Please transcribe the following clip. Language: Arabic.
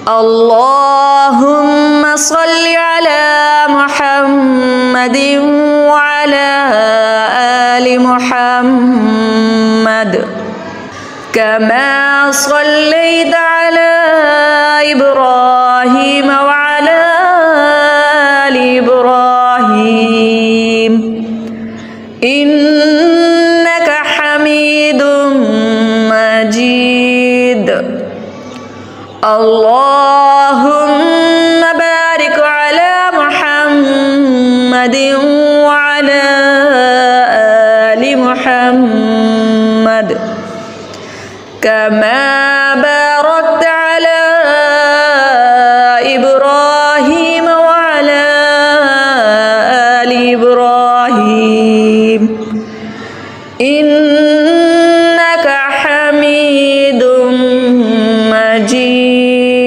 اللهم صل على محمد وعلى آل محمد كما صليت على إبراهيم وعلى آل إبراهيم إنك حميد مجيد. اللهم